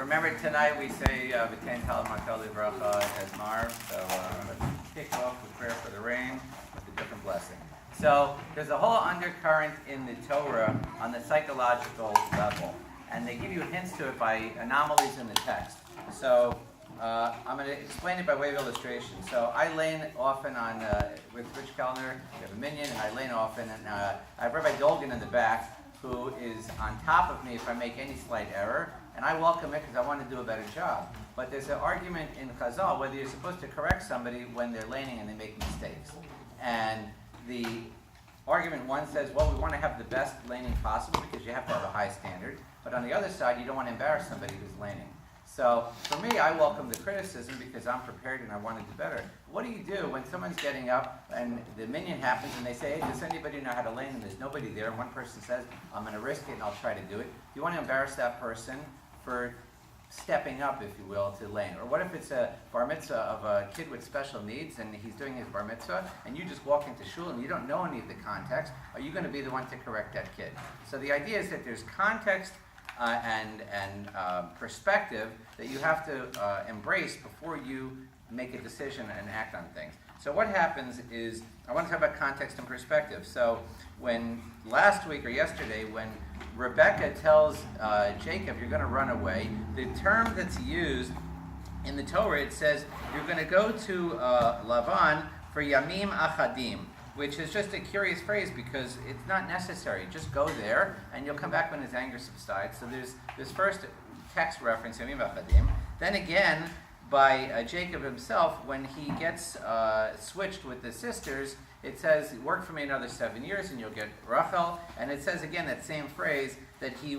Remember tonight we say V'tein Talamakal Livracha as Marv. So let's kick off with prayer for the rain with a different blessing. So there's a whole undercurrent in the Torah on the psychological level, and they give you hints to it by anomalies in the text. So I'm going to explain it by way of illustration. So I lane often on with Rich Kellner. We have a minion, and I lane often, and I have Rabbi Dolgan in the back, who is on top of me if I make any slight error, and I welcome it because I want to do a better job. But there's an argument in Chazal whether you're supposed to correct somebody when they're laning and they make mistakes. And the argument one says, well, we want to have the best laning possible because you have to have a high standard. But on the other side, you don't want to embarrass somebody who's laning. So for me, I welcome the criticism because I'm prepared and I want to do better. What do you do when someone's getting up and the minion happens and they say, hey, does anybody know how to lane? And there's nobody there, and one person says, I'm going to risk it and I'll try to do it. Do you want to embarrass that person for stepping up, if you will, to lane? Or what if it's a bar mitzvah of a kid with special needs and he's doing his bar mitzvah and you just walk into shul and you don't know any of the context? Are you going to be the one to correct that kid? So the idea is that there's context and perspective that you have to embrace before you make a decision and act on things. So what happens is, I want to talk about context and perspective. So when last week or yesterday, when Rebecca tells Jacob, you're going to run away, the term that's used in the Torah, it says, you're going to go to Lavan for Yamim Achadim, which is just a curious phrase because it's not necessary. Just go there, and you'll come back when his anger subsides. So there's this first text reference, Yamim Achadim. Then again, by Jacob himself, when he gets switched with the sisters, it says, work for me another 7 years and you'll get Rachel. And it says again that same phrase, that he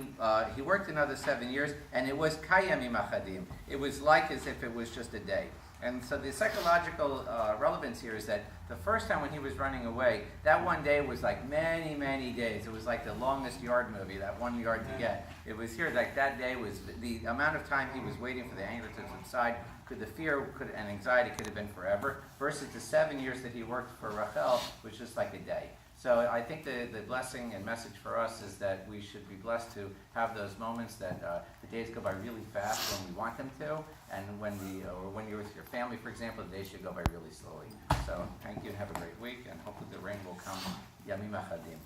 worked another 7 years, and it was Kayamim Achadim. It was like as if it was just a day. And so the psychological relevance here is that the first time when he was running away, that one day was like many, many days. It was like the longest yard movie, that 1 yard to get. It was here, like that day was the amount of time he was waiting for the anger to subside. The fear and anxiety could have been forever, versus the 7 years that he worked for Rachel, which is just like a day. So I think the blessing and message for us is that we should be blessed to have those moments that the days go by really fast when we want them to, and when you're with your family, for example, the days should go by really slowly. So thank you and have a great week, and hopefully the rain will come. Yamim Achadim.